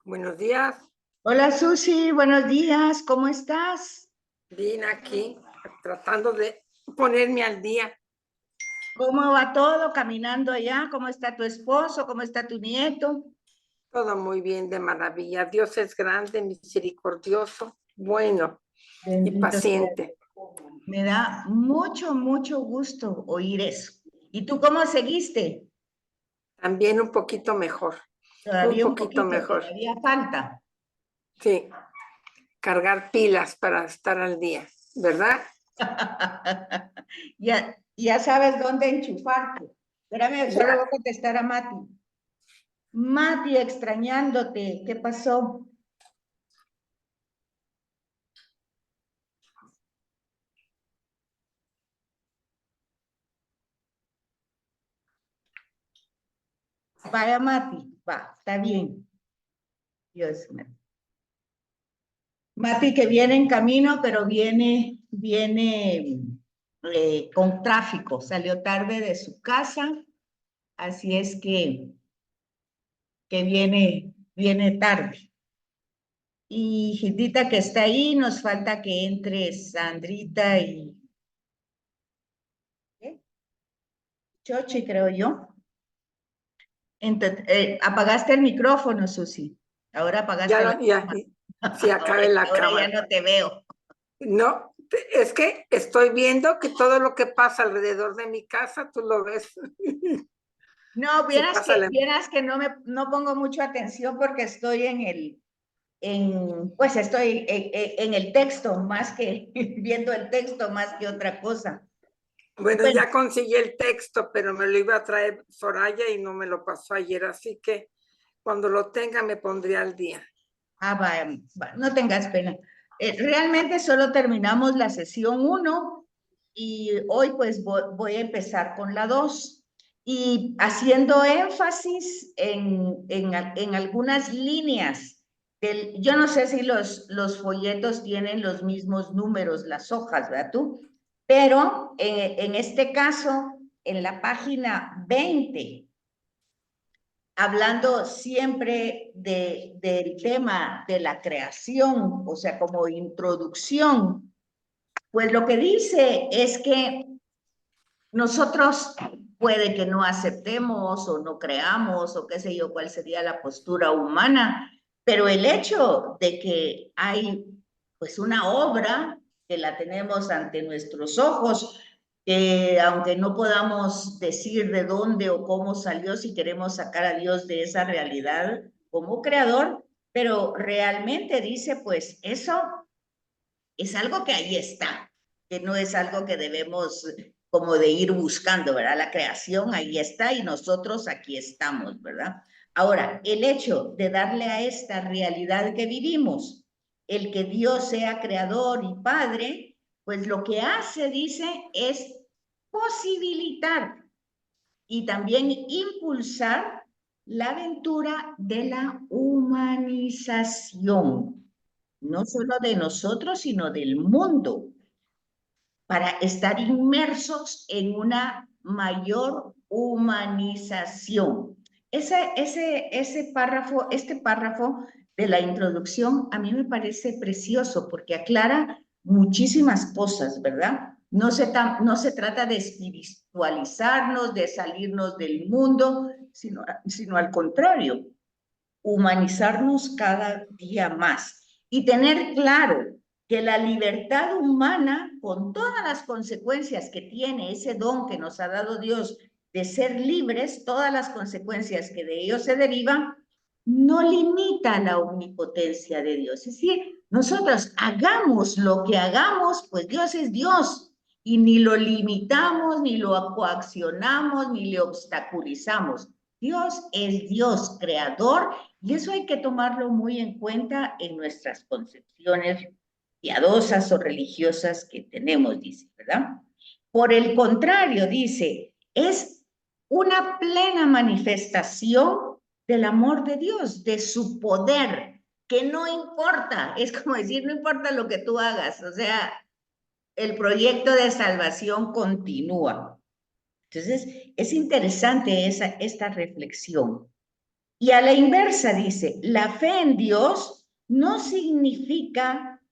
Buenos días, Hola Susi, buenos días, ¿cómo estás? bien aquí, tratando de ponerme al día. ¿Cómo va todo caminando allá? ¿Cómo está tu esposo? ¿Cómo está tu nieto? Todo muy bien, de maravilla. Dios es grande, misericordioso, bueno y Bendito sea. paciente. Me da mucho gusto oír eso. ¿Y tú cómo seguiste? También un poquito mejor, un Todavía un poquito poquito, mejor. todavía falta. Sí, cargar pilas para estar al día, ¿verdad? Ya sabes dónde enchufarte. Espérame, solo Ya, voy a contestar a Mati. Mati, extrañándote, ¿qué pasó? Vaya Mati, va, está bien. Dios mío. Mati que viene en camino, pero viene con tráfico. Salió tarde de su casa, así es que viene tarde. Y Gitita que está ahí, nos falta que entre Sandrita y ¿qué? Chochi, creo yo. Entonces, apagaste el micrófono, Susi. Ahora apagaste la ya, cámara. sí, Ahora, acabe la ahora ya cámara. no te veo. No, es que estoy viendo que todo lo que pasa alrededor de mi casa, tú lo ves. No, Si pasa la... vieras que no pongo mucho atención porque estoy pues estoy en el texto más que viendo el texto más que otra cosa. Bueno, Bueno, ya conseguí el texto, pero me lo iba a traer Soraya y no me lo pasó ayer, así que cuando lo tenga me pondré al día. no tengas pena. Realmente solo terminamos la sesión 1 y hoy pues voy a empezar con la 2 y haciendo énfasis en algunas líneas. Yo no sé si los folletos tienen los mismos números, las hojas, ¿verdad tú? Pero en este caso, en la página 20 hablando siempre del tema de la creación, o sea, como introducción, pues lo que dice es que nosotros puede que no aceptemos o no creamos o qué sé yo cuál sería la postura humana, pero el hecho de que hay pues una obra que la tenemos ante nuestros ojos, aunque no podamos decir de dónde o cómo salió, si queremos sacar a Dios de esa realidad como creador, pero realmente dice pues eso es algo que ahí está, que no es algo que debemos como de ir buscando, ¿verdad? La creación ahí está y nosotros aquí estamos, ¿verdad? Ahora, el hecho de darle a esta realidad que vivimos, el que Dios sea creador y padre, pues lo que hace, dice, es posibilitar y también impulsar la aventura de la humanización no solo de nosotros, sino del mundo, para estar inmersos en una mayor humanización. Este párrafo de la introducción a mí me parece precioso porque aclara muchísimas cosas, ¿verdad? No se trata de espiritualizarnos, de salirnos del mundo, sino al contrario, humanizarnos cada día más y tener claro que la libertad humana, con todas las consecuencias que tiene ese don que nos ha dado Dios de ser libres, todas las consecuencias que de ello se derivan, no limita la omnipotencia de Dios. Es decir, nosotros hagamos lo que hagamos, pues Dios es Dios y ni lo limitamos, ni lo coaccionamos, ni le obstaculizamos. Dios es Dios creador y eso hay que tomarlo muy en cuenta en nuestras concepciones piadosas o religiosas que tenemos, dice, ¿verdad? Por el contrario, dice, es una plena manifestación del amor de Dios, de su poder, que no importa, es como decir, no importa lo que tú hagas, o sea, el proyecto de salvación continúa. Entonces, es interesante esta reflexión. Y a la inversa dice, la fe en Dios no significa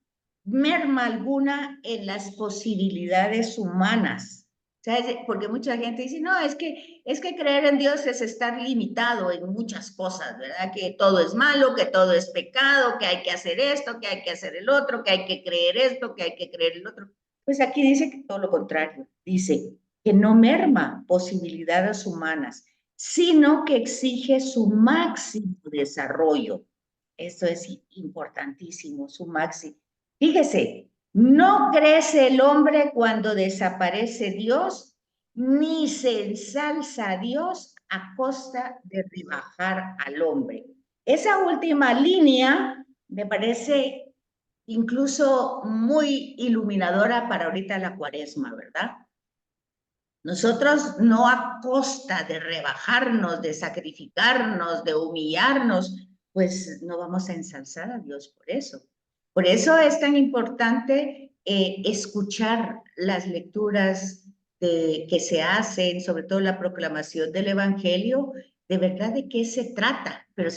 merma alguna en las posibilidades humanas. ¿Sabes? Porque mucha gente dice, no, es que creer en Dios es estar limitado en muchas cosas, ¿verdad? Que todo es malo, que todo es pecado, que hay que hacer esto, que hay que hacer el otro, que hay que creer esto, que hay que creer el otro. Pues aquí dice que todo lo contrario. Dice que no merma posibilidades humanas, sino que exige su máximo desarrollo. Esto es importantísimo, su máximo. Fíjese, no crece el hombre cuando desaparece Dios, ni se ensalza a Dios a costa de rebajar al hombre. Esa última línea me parece incluso muy iluminadora para ahorita la cuaresma, ¿verdad? Nosotros no a costa de rebajarnos, de sacrificarnos, de humillarnos, pues no vamos a ensalzar a Dios por eso. Por eso es tan importante escuchar las lecturas que se hacen, sobre todo la proclamación del Evangelio, de verdad de qué se trata, pero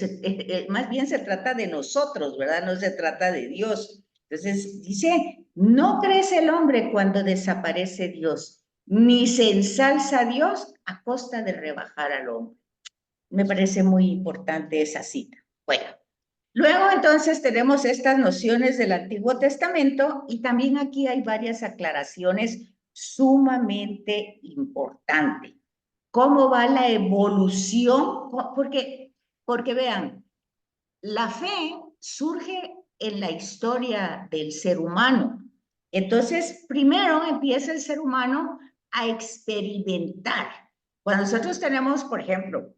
más bien se trata de nosotros, ¿verdad? No se trata de Dios. Entonces dice, no crece el hombre cuando desaparece Dios, ni se ensalza a Dios a costa de rebajar al hombre. Me parece muy importante esa cita. Bueno, luego entonces tenemos estas nociones del Antiguo Testamento y también aquí hay varias aclaraciones sumamente importantes. ¿Cómo va la evolución? Porque vean, la fe surge en la historia del ser humano. Entonces, primero empieza el ser humano a experimentar. Cuando nosotros tenemos, por ejemplo,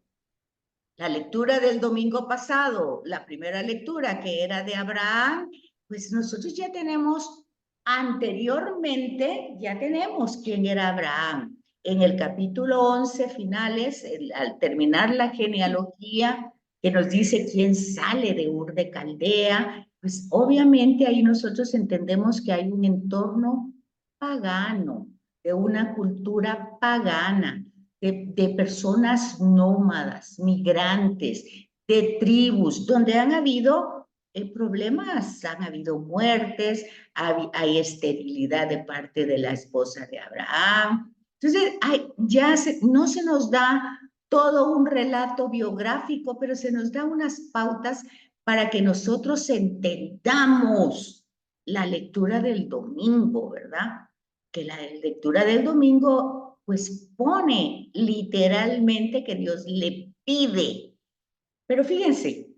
la lectura del domingo pasado, la primera lectura que era de Abraham, pues nosotros ya tenemos anteriormente, ya tenemos quién era Abraham. En el capítulo 11 finales, al terminar la genealogía, que nos dice quién sale de Ur de Caldea, pues obviamente ahí nosotros entendemos que hay un entorno pagano, de una cultura pagana, de personas nómadas, migrantes, de tribus, donde han habido problemas, han habido muertes, hay esterilidad de parte de la esposa de Abraham. Entonces, no se nos da todo un relato biográfico, pero se nos da unas pautas para que nosotros entendamos la lectura del domingo, ¿verdad? Que la lectura del domingo pues pone literalmente que Dios le pide. Pero fíjense,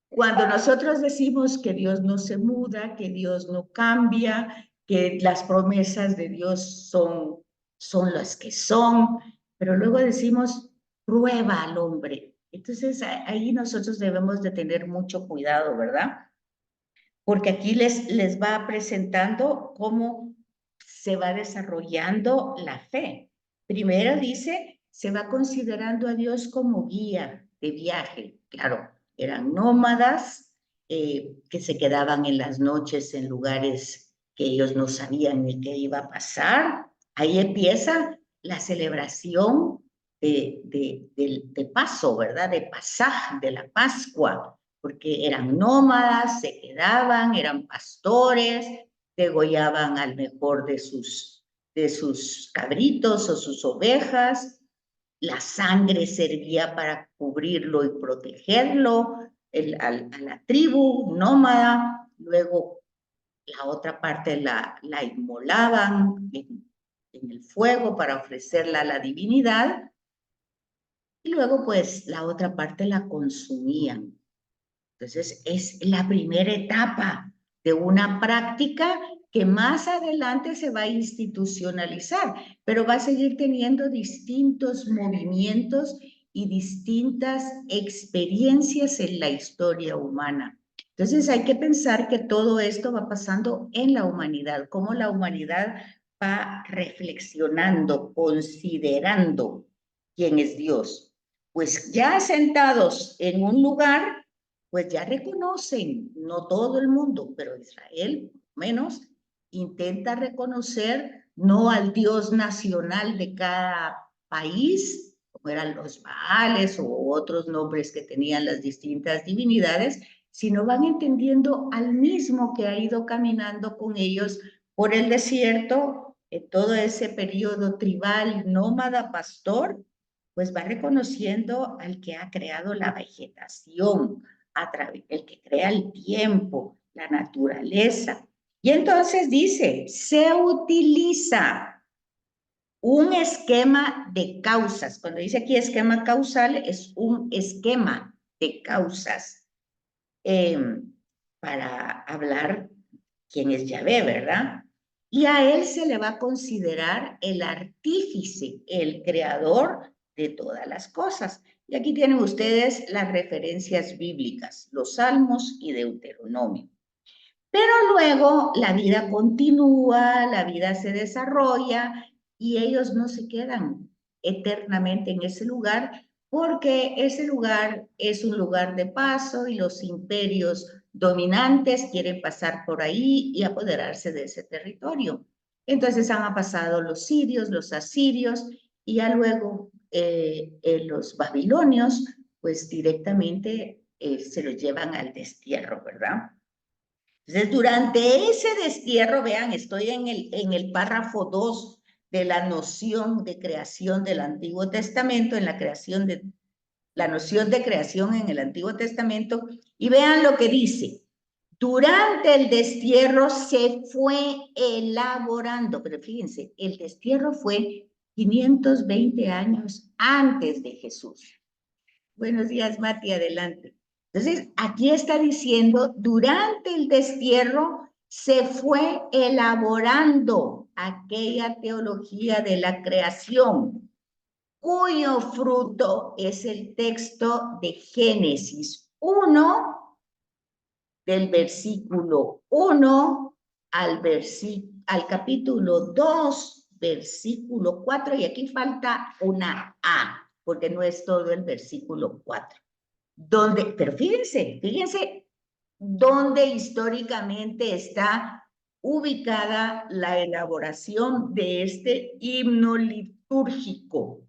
cuando nosotros decimos que Dios no se muda, que Dios no cambia, que las promesas de Dios son las que son, pero luego decimos, prueba al hombre. Entonces ahí nosotros debemos de tener mucho cuidado, ¿verdad? Porque aquí les va presentando cómo se va desarrollando la fe. Primero dice, se va considerando a Dios como guía de viaje. Claro, eran nómadas que se quedaban en las noches en lugares que ellos no sabían ni qué iba a pasar. Ahí empieza la celebración de paso, ¿verdad? De pasaje, de la Pascua, porque eran nómadas, se quedaban, eran pastores, degollaban al mejor de sus cabritos o sus ovejas, la sangre servía para cubrirlo y protegerlo, a la tribu nómada, luego la otra parte la inmolaban en el fuego para ofrecerla a la divinidad, y luego pues la otra parte la consumían. Entonces, es la primera etapa de una práctica que más adelante se va a institucionalizar, pero va a seguir teniendo distintos movimientos y distintas experiencias en la historia humana. Entonces, hay que pensar que todo esto va pasando en la humanidad, cómo la humanidad va reflexionando, considerando quién es Dios. Pues ya sentados en un lugar, pues ya reconocen, no todo el mundo, pero Israel menos, intenta reconocer no al Dios nacional de cada país, como eran los Baales o otros nombres que tenían las distintas divinidades, sino van entendiendo al mismo que ha ido caminando con ellos por el desierto, en todo ese periodo tribal, nómada, pastor, pues va reconociendo al que ha creado la vegetación, el que crea el tiempo, la naturaleza. Y entonces dice, se utiliza un esquema de causas. Cuando dice aquí esquema causal, es un esquema de causas para hablar quién es Yahvé, ¿verdad? Y a él se le va a considerar el artífice, el creador de todas las cosas. Y aquí tienen ustedes las referencias bíblicas, los Salmos y Deuteronomio. Pero luego la vida continúa, la vida se desarrolla y ellos no se quedan eternamente en ese lugar porque ese lugar es un lugar de paso y los imperios dominantes quieren pasar por ahí y apoderarse de ese territorio. Entonces han pasado los sirios, los asirios y ya luego los babilonios pues directamente se los llevan al destierro, ¿verdad? Entonces, durante ese destierro, vean, estoy en el párrafo 2 de la noción de creación del Antiguo Testamento, en la creación de la noción de creación en el Antiguo Testamento, y vean lo que dice. Durante el destierro se fue elaborando, pero fíjense, el destierro fue 520 años antes de Jesús. Buenos días, Mati, adelante. Entonces, aquí está diciendo, durante el destierro se fue elaborando aquella teología de la creación, cuyo fruto es el texto de Génesis 1, del versículo 1 al capítulo 2, versículo 4, y aquí falta una A, porque no es todo el versículo 4. Pero fíjense, dónde históricamente está ubicada la elaboración de este himno litúrgico.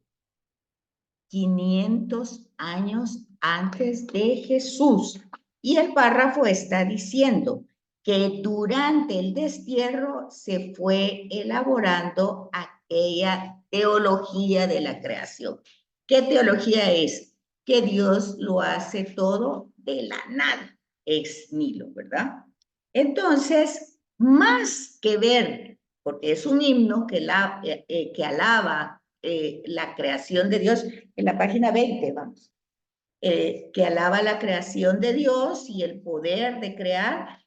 500 años antes de Jesús. Y el párrafo está diciendo que durante el destierro se fue elaborando aquella teología de la creación. ¿Qué teología es? Que Dios lo hace todo de la nada, ex nihilo, ¿verdad? Entonces, más que ver, porque es un himno que alaba la creación de Dios, en la página 20, vamos, que alaba la creación de Dios y el poder de crear.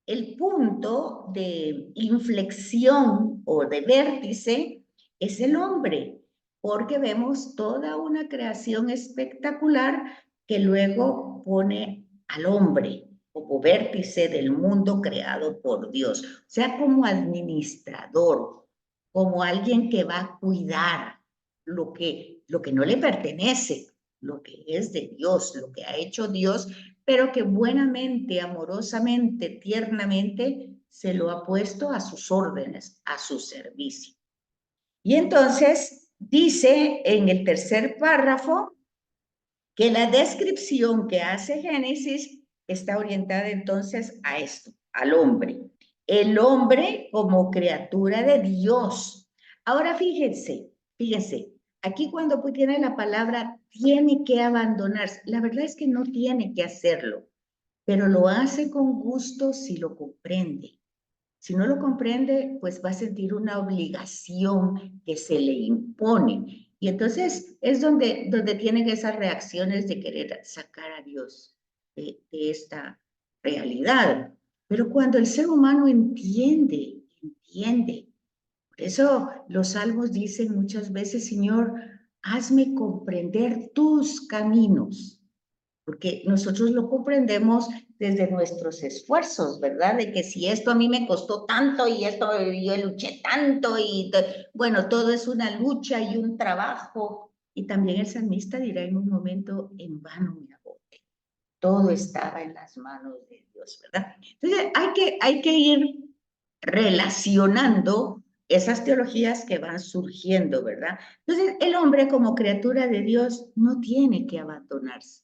El punto de inflexión o de vértice es el hombre, porque vemos toda una creación espectacular que luego pone al hombre como vértice del mundo creado por Dios, o sea, como administrador, como alguien que va a cuidar lo que no le pertenece, lo que es de Dios, lo que ha hecho Dios, pero que buenamente, amorosamente, tiernamente se lo ha puesto a sus órdenes, a su servicio. Y entonces dice en el tercer párrafo que la descripción que hace Génesis está orientada entonces a esto, al hombre. El hombre como criatura de Dios. Ahora fíjense, aquí cuando tiene la palabra tiene que abandonarse, la verdad es que no tiene que hacerlo, pero lo hace con gusto si lo comprende. Si no lo comprende, pues va a sentir una obligación que se le impone. Y entonces es donde tienen esas reacciones de querer sacar a Dios de esta realidad. Pero cuando el ser humano entiende, por eso los salmos dicen muchas veces, Señor, hazme comprender tus caminos, porque nosotros lo comprendemos desde nuestros esfuerzos, ¿verdad? De que si esto a mí me costó tanto y esto yo luché tanto y bueno, todo es una lucha y un trabajo. Y también el salmista dirá en un momento, en vano me agoté. Todo estaba en las manos de Dios, ¿verdad? Entonces hay que ir relacionando esas teologías que van surgiendo, ¿verdad? Entonces, el hombre como criatura de Dios no tiene que abandonarse,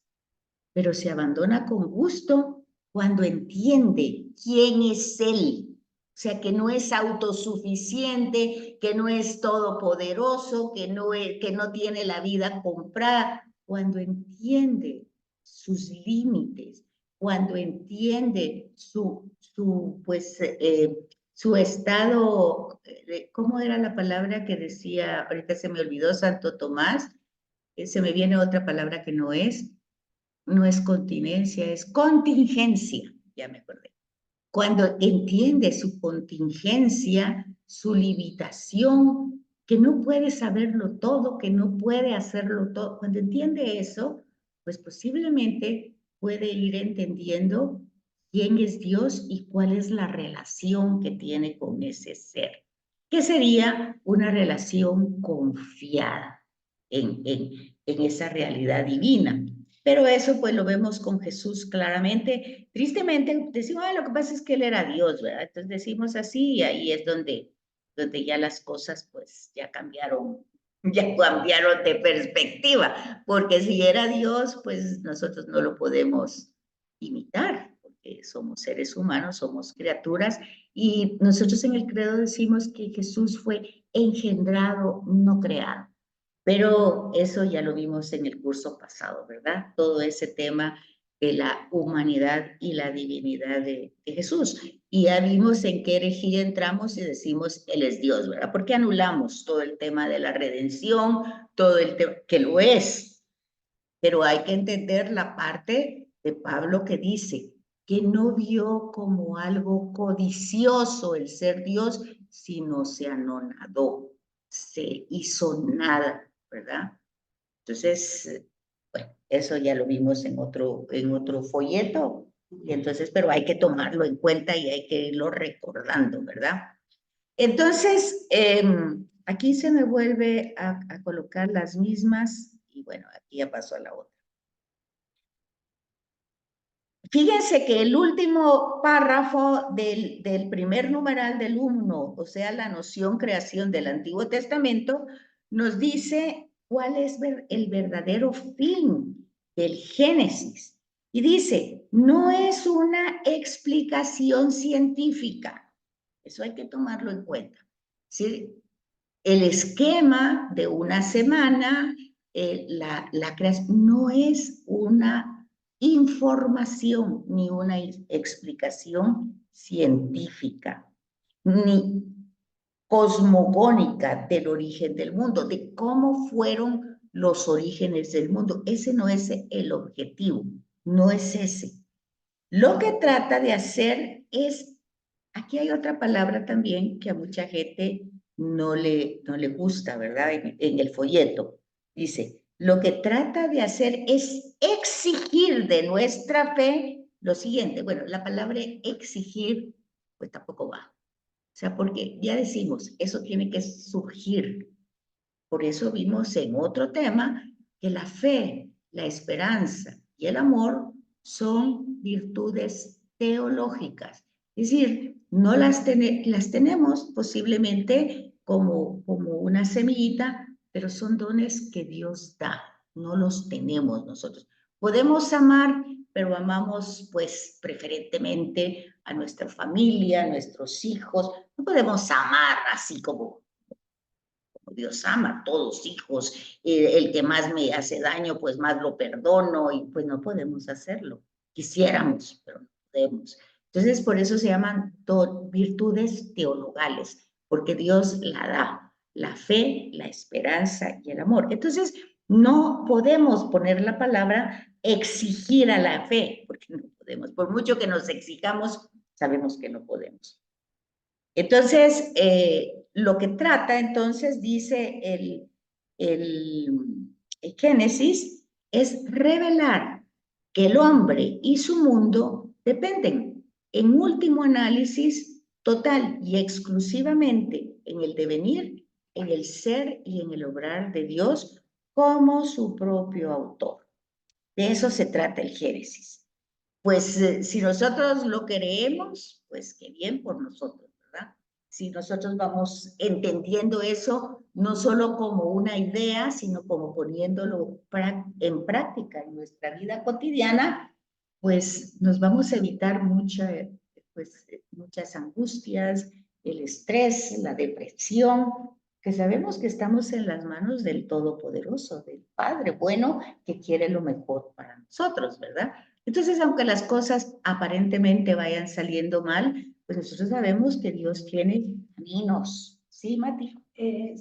pero se abandona con gusto cuando entiende quién es Él. O sea, que no es autosuficiente, que no es todopoderoso, que no tiene la vida comprada. Cuando entiende sus límites, cuando entiende su estado, ¿cómo era la palabra que decía? Ahorita se me olvidó Santo Tomás, se me viene otra palabra que no es continencia, es contingencia, ya me acordé. Cuando entiende su contingencia, su limitación, que no puede saberlo todo, que no puede hacerlo todo, cuando entiende eso, pues posiblemente puede ir entendiendo quién es Dios y cuál es la relación que tiene con ese ser, que sería una relación confiada en esa realidad divina. Pero eso pues lo vemos con Jesús claramente. Tristemente decimos, lo que pasa es que Él era Dios, ¿verdad? Entonces decimos así y ahí es donde ya las cosas pues ya cambiaron de perspectiva, porque si era Dios, pues nosotros no lo podemos imitar, porque somos seres humanos, somos criaturas, y nosotros en el credo decimos que Jesús fue engendrado, no creado. Pero eso ya lo vimos en el curso pasado, ¿verdad? Todo ese tema de la humanidad y la divinidad de Jesús. Y ya vimos en qué herejía entramos y decimos, Él es Dios, ¿verdad? Porque anulamos todo el tema de la redención, todo el tema, que lo es, pero hay que entender la parte de Pablo que dice que no vio como algo codicioso el ser Dios, sino se anonadó, se hizo nada, ¿verdad? Entonces, bueno, eso ya lo vimos en otro folleto, y entonces, pero hay que tomarlo en cuenta y hay que irlo recordando, ¿verdad? Entonces, aquí se me vuelve a colocar las mismas, y bueno, aquí ya pasó a la otra. Fíjense que el último párrafo del primer numeral del 1, o sea, la noción creación del Antiguo Testamento, nos dice cuál es el verdadero fin del Génesis. Y dice, no es una explicación científica. Eso hay que tomarlo en cuenta. ¿Sí? El esquema de una semana, la creación, no es una información ni una explicación científica, ni cosmogónica del origen del mundo, de cómo fueron los orígenes del mundo. Ese no es el objetivo, no es ese. Lo que trata de hacer es, aquí hay otra palabra también que a mucha gente no le gusta, ¿verdad? En el folleto. Dice, lo que trata de hacer es exigir de nuestra fe lo siguiente. Bueno, la palabra exigir, pues tampoco va. O sea, porque ya decimos, eso tiene que surgir. Por eso vimos en otro tema que la fe, la esperanza y el amor son virtudes teológicas. Es decir, no las tenemos posiblemente como una semillita, pero son dones que Dios da, no los tenemos nosotros. Podemos amar, pero amamos pues preferentemente a nuestra familia, a nuestros hijos. No podemos amar así como Dios ama a todos hijos, el que más me hace daño, pues más lo perdono, y pues no podemos hacerlo. Quisiéramos, pero no podemos. Entonces, por eso se llaman virtudes teologales, porque Dios la da, la fe, la esperanza y el amor. Entonces, no podemos poner la palabra exigir a la fe, porque no podemos. Por mucho que nos exijamos, sabemos que no podemos. Entonces, lo que trata, entonces, dice el Génesis, es revelar que el hombre y su mundo dependen, en último análisis, total y exclusivamente en el devenir, en el ser y en el obrar de Dios como su propio autor. De eso se trata el Génesis. Pues si nosotros lo creemos, pues qué bien por nosotros, ¿verdad? si nosotros vamos entendiendo eso, no solo como una idea, sino como poniéndolo en práctica en nuestra vida cotidiana, pues nos vamos a evitar muchas angustias, el estrés, la depresión, que sabemos que estamos en las manos del Todopoderoso, del Padre bueno, que quiere lo mejor para nosotros, ¿verdad? Entonces, aunque las cosas aparentemente vayan saliendo mal, pues nosotros sabemos que Dios tiene caminos. ¿Sí, Mati?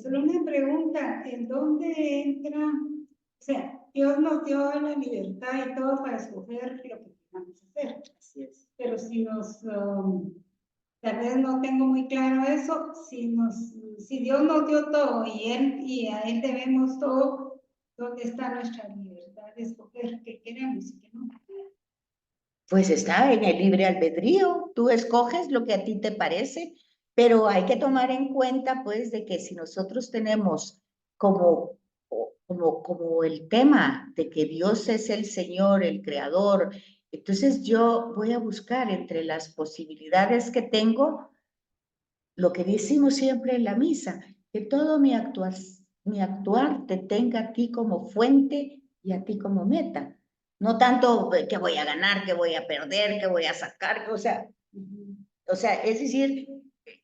Solo una pregunta, ¿en dónde entra? O sea, Dios nos dio la libertad y todo para escoger lo que queramos hacer. Así es. Pero si tal vez no tengo muy claro eso, si Dios nos dio todo y a Él debemos todo, ¿dónde está nuestra libertad de escoger qué queremos y qué no? Pues está en el libre albedrío, tú escoges lo que a ti te parece, pero hay que tomar en cuenta pues de que si nosotros tenemos como el tema de que Dios es el Señor, el Creador, entonces yo voy a buscar entre las posibilidades que tengo lo que decimos siempre en la misa, que todo mi actuar te tenga a ti como fuente y a ti como meta. No tanto que voy a ganar, que voy a perder, que voy a sacar, o sea, es decir,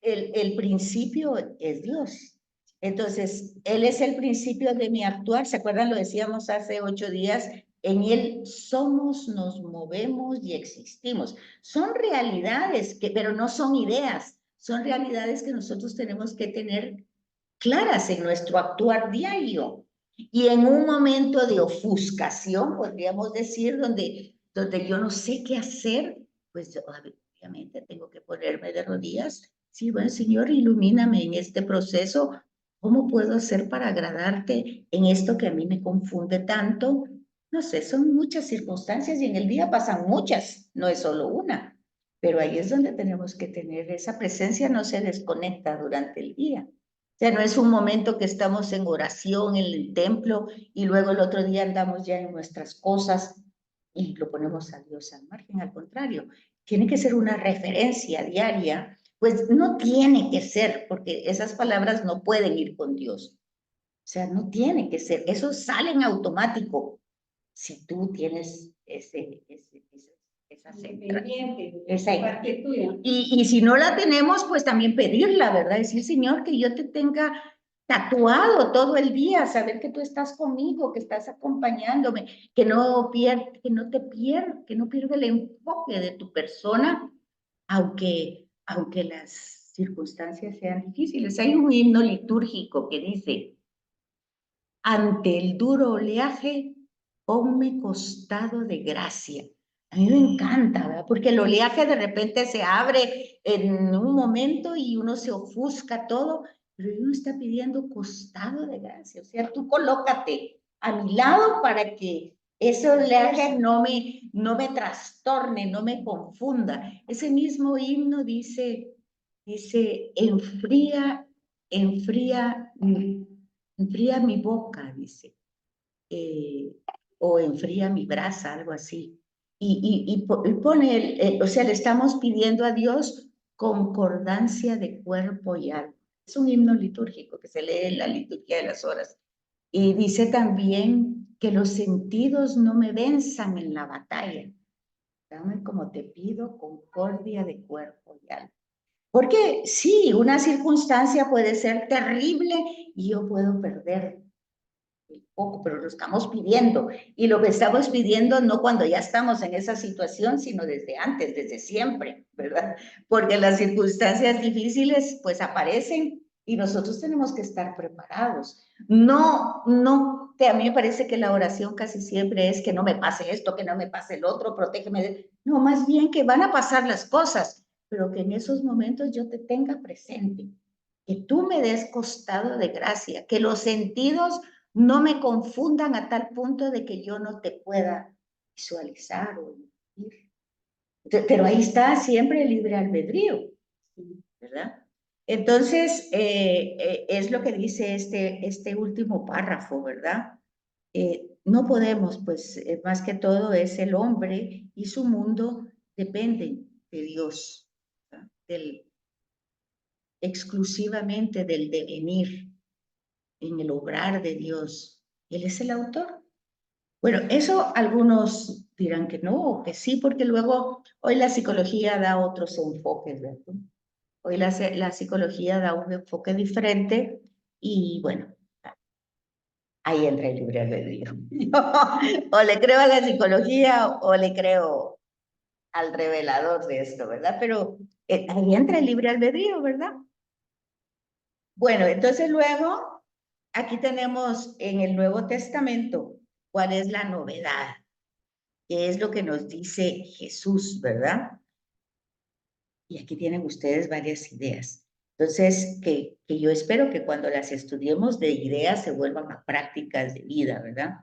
el principio es Dios. Entonces, Él es el principio de mi actuar. ¿Se acuerdan? Lo decíamos hace 8 días. En Él somos, nos movemos y existimos. Son realidades, pero no son ideas. Son realidades que nosotros tenemos que tener claras en nuestro actuar diario. Y en un momento de ofuscación, podríamos decir, donde yo no sé qué hacer, pues obviamente tengo que ponerme de rodillas. Sí, bueno, Señor, ilumíname en este proceso. ¿Cómo puedo hacer para agradarte en esto que a mí me confunde tanto? No sé, son muchas circunstancias y en el día pasan muchas, no es solo una. Pero ahí es donde tenemos que tener esa presencia, no se desconecta durante el día. O sea, no es un momento que estamos en oración en el templo y luego el otro día andamos ya en nuestras cosas y lo ponemos a Dios al margen. Al contrario, tiene que ser una referencia diaria, pues no tiene que ser, porque esas palabras no pueden ir con Dios. O sea, no tiene que ser, eso sale en automático si tú tienes esa parte tuya. Y si no la tenemos, pues también pedirla, ¿verdad? Decir, Señor, que yo te tenga tatuado todo el día, saber que tú estás conmigo, que estás acompañándome, que no pierda el enfoque de tu persona, aunque las circunstancias sean difíciles. Hay un himno litúrgico que dice, ante el duro oleaje, ponme costado de gracia. A mí me encanta, ¿verdad? Porque el oleaje de repente se abre en un momento y uno se ofusca todo, pero uno está pidiendo costado de gracia. O sea, tú colócate a mi lado para que ese oleaje no me trastorne, no me confunda. Ese mismo himno dice, enfría mi boca, dice, o enfría mi brasa, algo así. Y pone, o sea, le estamos pidiendo a Dios concordancia de cuerpo y alma. Es un himno litúrgico que se lee en la liturgia de las horas. Y dice también que los sentidos no me venzan en la batalla. Dame como te pido concordia de cuerpo y alma. Porque sí, una circunstancia puede ser terrible y yo puedo perder poco, pero lo estamos pidiendo. Y lo que estamos pidiendo no cuando ya estamos en esa situación, sino desde antes, desde siempre, ¿verdad? Porque las circunstancias difíciles pues aparecen y nosotros tenemos que estar preparados. No, a mí me parece que la oración casi siempre es que no me pase esto, que no me pase el otro, protégeme. No, más bien que van a pasar las cosas, pero que en esos momentos yo te tenga presente, que tú me des costado de gracia, que los sentidos no me confundan a tal punto de que yo no te pueda visualizar o vivir. Pero ahí está siempre el libre albedrío, ¿verdad? Entonces, es lo que dice este último párrafo, ¿verdad? No podemos, pues, más que todo es el hombre y su mundo dependen de Dios, ¿verdad? exclusivamente del devenir en el obrar de Dios. Él es el autor. Bueno, eso algunos dirán que no, o que sí, porque luego hoy la psicología da otros enfoques, ¿verdad? Hoy la psicología da un enfoque diferente y bueno, ahí entra el libre albedrío. O le creo a la psicología o le creo al revelador de esto, ¿verdad? Pero ahí entra el libre albedrío, ¿verdad? Bueno, entonces luego, aquí tenemos en el Nuevo Testamento, ¿cuál es la novedad? ¿Qué es lo que nos dice Jesús, verdad? Y aquí tienen ustedes varias ideas. Entonces, que yo espero que cuando las estudiemos de ideas se vuelvan a prácticas de vida, ¿verdad?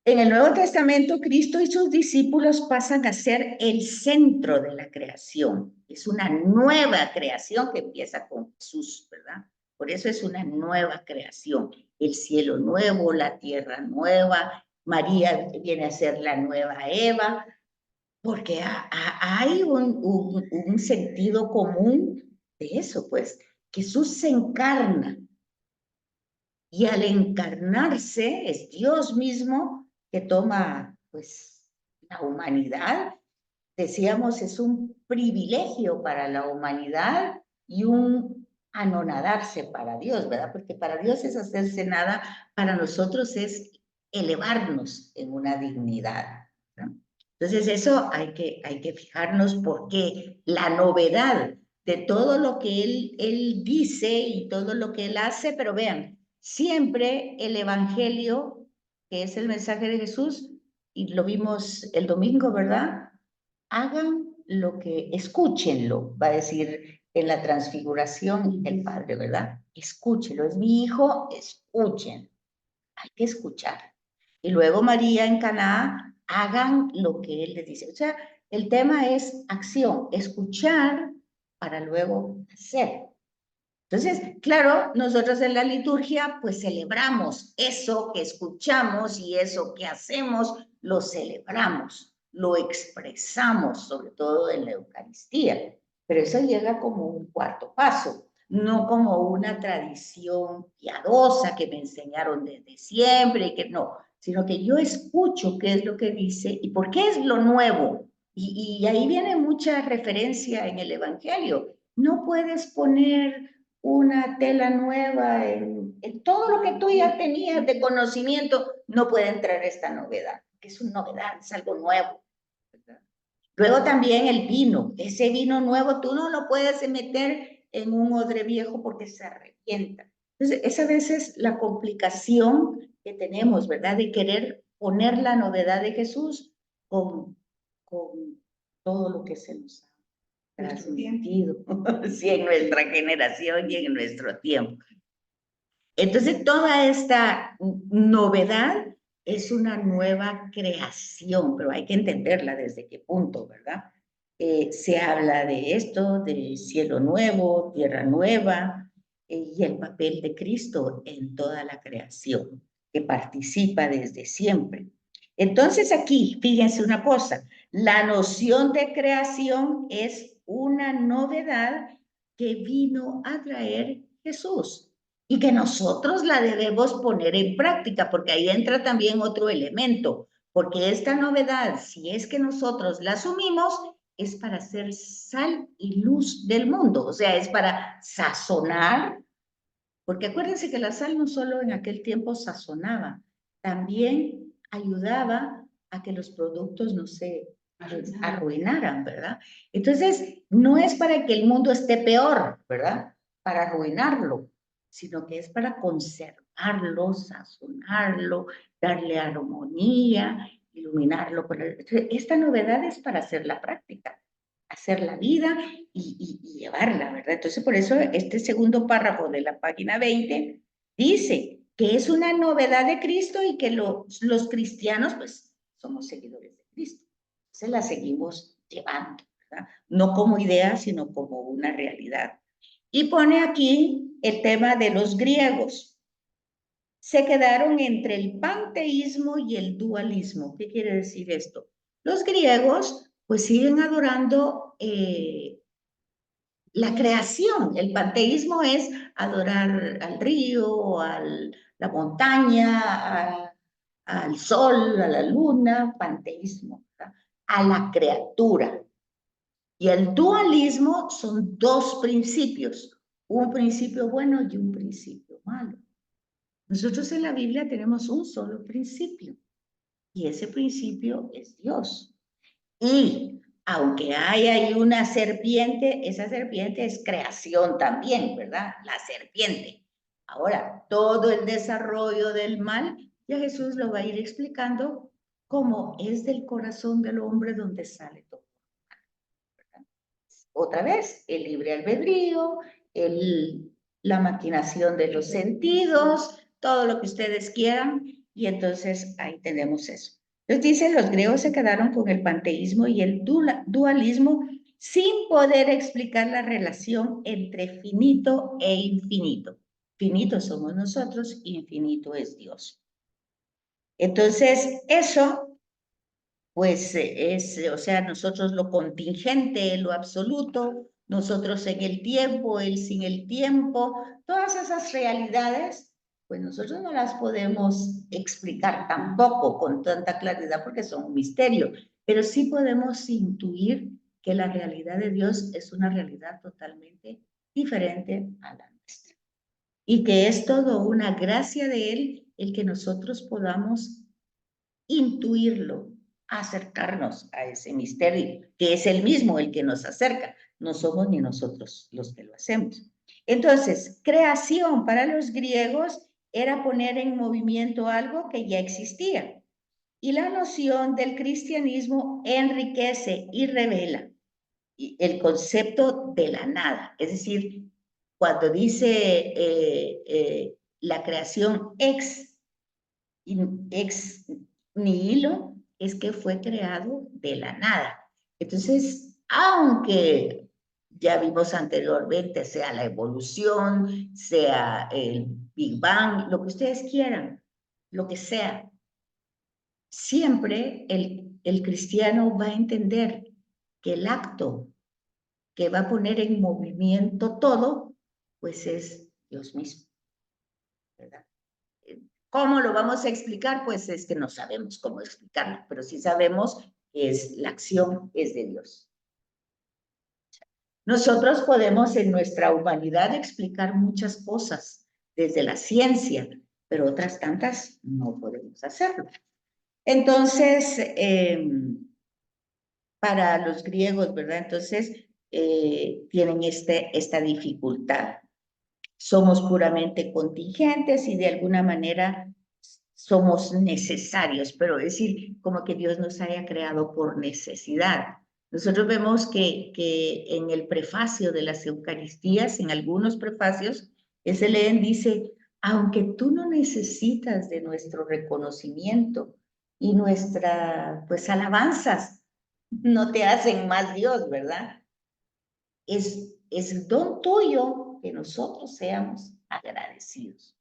En el Nuevo Testamento, Cristo y sus discípulos pasan a ser el centro de la creación. Es una nueva creación que empieza con Jesús, ¿verdad? Por eso es una nueva creación. El cielo nuevo, la tierra nueva, María viene a ser la nueva Eva, porque hay un sentido común de eso, pues. Jesús se encarna y al encarnarse es Dios mismo que toma, pues, la humanidad. Decíamos, es un privilegio para la humanidad y un anonadarse para Dios, ¿verdad? Porque para Dios es hacerse nada, para nosotros es elevarnos en una dignidad, ¿no? Entonces eso hay que fijarnos porque la novedad de todo lo que él dice y todo lo que él hace, pero vean, siempre el evangelio, que es el mensaje de Jesús, y lo vimos el domingo, ¿verdad? Hagan lo que, escúchenlo, va a decir en la transfiguración el Padre, ¿verdad? Escúchenlo, es mi hijo, escuchen, hay que escuchar. Y luego María en Caná, hagan lo que él les dice. O sea, el tema es acción, escuchar para luego hacer. Entonces, claro, nosotros en la liturgia pues celebramos eso que escuchamos y eso que hacemos, lo celebramos, lo expresamos, sobre todo en la Eucaristía. Pero eso llega como un cuarto paso, no como una tradición piadosa que me enseñaron desde siempre y que no, sino que yo escucho qué es lo que dice y por qué es lo nuevo. Y ahí viene mucha referencia en el Evangelio. No puedes poner una tela nueva en todo lo que tú ya tenías de conocimiento, no puede entrar esta novedad, que es una novedad, es algo nuevo, ¿verdad? Luego también el vino, ese vino nuevo tú no lo puedes meter en un odre viejo porque se arrepienta. Entonces, esa vez es la complicación que tenemos, ¿verdad? De querer poner la novedad de Jesús con todo lo que se nos ha transmitido, sí, en nuestra generación y en nuestro tiempo. Entonces, toda esta novedad es una nueva creación, pero hay que entenderla desde qué punto, ¿verdad? Se habla de esto, de cielo nuevo, tierra nueva, y el papel de Cristo en toda la creación, que participa desde siempre. Entonces aquí, fíjense una cosa, la noción de creación es una novedad que vino a traer Jesús y que nosotros la debemos poner en práctica, porque ahí entra también otro elemento, porque esta novedad, si es que nosotros la asumimos, es para ser sal y luz del mundo, o sea, es para sazonar, porque acuérdense que la sal no solo en aquel tiempo sazonaba, también ayudaba a que los productos no se arruinaran, ¿verdad? Entonces, no es para que el mundo esté peor, ¿verdad? Para arruinarlo, sino que es para conservarlo, sazonarlo, darle armonía, iluminarlo. Esta novedad es para hacer la práctica, hacer la vida y llevarla, ¿verdad? Entonces, por eso este segundo párrafo de la página 20 dice que es una novedad de Cristo y que los cristianos, pues, somos seguidores de Cristo. Se la seguimos llevando, ¿verdad? No como idea, sino como una realidad. Y pone aquí el tema de los griegos. Se quedaron entre el panteísmo y el dualismo. ¿Qué quiere decir esto? Los griegos pues siguen adorando la creación. El panteísmo es adorar al río, la montaña, al sol, a la luna, panteísmo, ¿verdad? A la criatura. Y el dualismo son dos principios, un principio bueno y un principio malo. Nosotros en la Biblia tenemos un solo principio, y ese principio es Dios. Y aunque hay ahí una serpiente, esa serpiente es creación también, ¿verdad? La serpiente. Ahora, todo el desarrollo del mal, ya Jesús lo va a ir explicando cómo es del corazón del hombre donde sale todo. ¿Verdad? Otra vez, el libre albedrío, la maquinación de los sentidos, todo lo que ustedes quieran, y entonces ahí tenemos eso. Entonces dice, los griegos se quedaron con el panteísmo y el dualismo sin poder explicar la relación entre finito e infinito. Finito somos nosotros, infinito es Dios. Entonces, eso pues o sea, nosotros lo contingente, lo absoluto, nosotros en el tiempo, él sin el tiempo, todas esas realidades, pues nosotros no las podemos explicar tampoco con tanta claridad porque son un misterio, pero sí podemos intuir que la realidad de Dios es una realidad totalmente diferente a la nuestra. Y que es todo una gracia de Él el que nosotros podamos intuirlo, acercarnos a ese misterio, que es el mismo el que nos acerca, no somos ni nosotros los que lo hacemos. Entonces, creación para los griegos era poner en movimiento algo que ya existía. Y la noción del cristianismo enriquece y revela el concepto de la nada. Es decir, cuando dice la creación ex nihilo, es que fue creado de la nada. Entonces, aunque ya vimos anteriormente, sea la evolución, sea el Big Bang, lo que ustedes quieran, lo que sea, siempre el cristiano va a entender que el acto que va a poner en movimiento todo, pues es Dios mismo, ¿verdad? ¿Cómo lo vamos a explicar? Pues es que no sabemos cómo explicarlo, pero sí sabemos que la acción es de Dios. Nosotros podemos en nuestra humanidad explicar muchas cosas desde la ciencia, pero otras tantas no podemos hacerlo. Entonces, para los griegos, ¿verdad? Entonces, tienen esta dificultad. Somos puramente contingentes y de alguna manera somos necesarios, pero es decir, como que Dios nos haya creado por necesidad. Nosotros vemos que en el prefacio de las Eucaristías, en algunos prefacios, se leen, dice, aunque tú no necesitas de nuestro reconocimiento y nuestra, pues, alabanzas, no te hacen más Dios, ¿verdad? Es don tuyo que nosotros seamos agradecidos.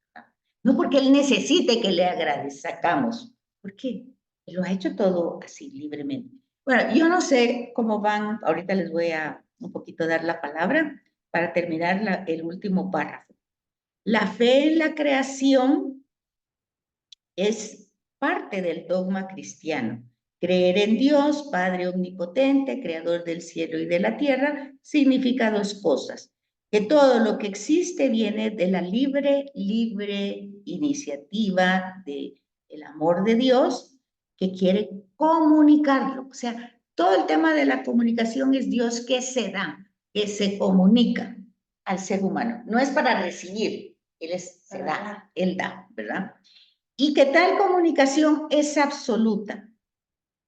No porque Él necesite que le agradezcamos, porque Él lo ha hecho todo así libremente. Bueno, yo no sé cómo van, ahorita les voy a un poquito dar la palabra para terminar el último párrafo. La fe en la creación es parte del dogma cristiano. Creer en Dios, Padre omnipotente, creador del cielo y de la tierra, significa dos cosas. Que todo lo que existe viene de la libre iniciativa del amor de Dios que quiere comunicarlo. O sea, todo el tema de la comunicación es Dios que se da, que se comunica al ser humano. No es para recibir, se da, Él da, ¿verdad? Y que tal comunicación es absoluta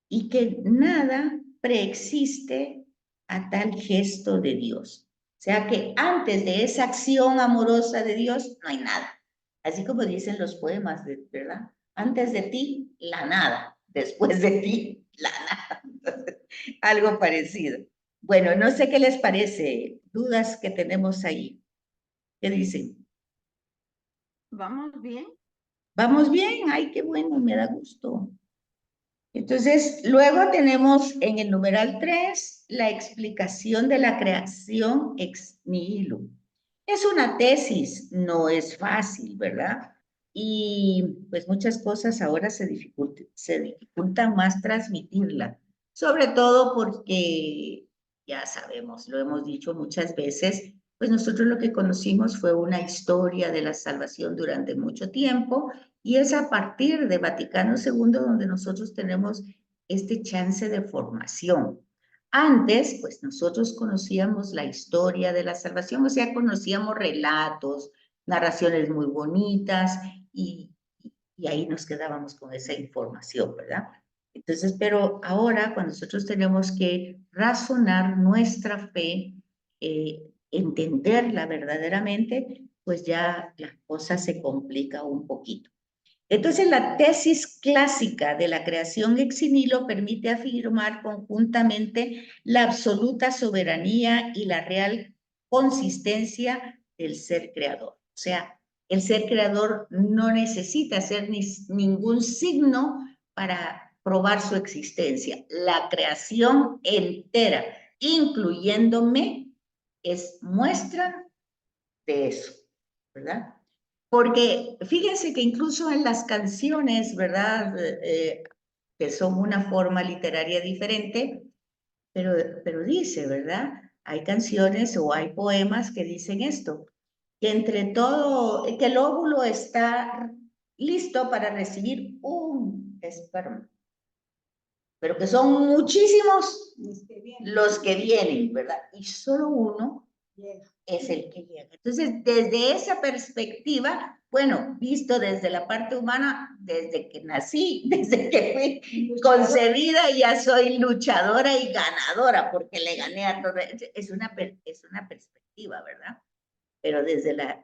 y que nada preexiste a tal gesto de Dios. O sea que antes de esa acción amorosa de Dios no hay nada. Así como dicen los poemas, ¿verdad? Antes de ti, la nada. Después de ti, la nada. Algo parecido. Bueno, no sé qué les parece. Dudas que tenemos ahí. ¿Qué dicen? ¿Vamos bien? ¿Vamos bien? Ay, qué bueno, me da gusto. Entonces, luego tenemos en el numeral 3 la explicación de la creación ex nihilo. Es una tesis, no es fácil, ¿verdad? Y pues muchas cosas ahora se dificultan más transmitirla, sobre todo porque ya sabemos, lo hemos dicho muchas veces, pues nosotros lo que conocimos fue una historia de la salvación durante mucho tiempo y es a partir de Vaticano II donde nosotros tenemos este chance de formación. Antes, pues nosotros conocíamos la historia de la salvación, o sea, conocíamos relatos, narraciones muy bonitas y ahí nos quedábamos con esa información, ¿verdad? Entonces, pero ahora cuando nosotros tenemos que razonar nuestra fe, entenderla verdaderamente, pues ya la cosa se complica un poquito. Entonces, la tesis clásica de la creación ex nihilo permite afirmar conjuntamente la absoluta soberanía y la real consistencia del ser creador. O sea, el ser creador no necesita hacer ningún signo para probar su existencia. La creación entera, incluyéndome, es muestra de eso, ¿verdad? Porque fíjense que incluso en las canciones, ¿verdad? Que son una forma literaria diferente, pero dice, ¿verdad? Hay canciones o hay poemas que dicen esto, que entre todo, que el óvulo está listo para recibir un esperma, pero que son muchísimos los que vienen, ¿verdad? Y solo uno es el que llega. Entonces, desde esa perspectiva, bueno, visto desde la parte humana, desde que nací, desde que fui concebida, ya soy luchadora y ganadora, porque le gané a todo. Es una perspectiva, ¿verdad? Pero desde la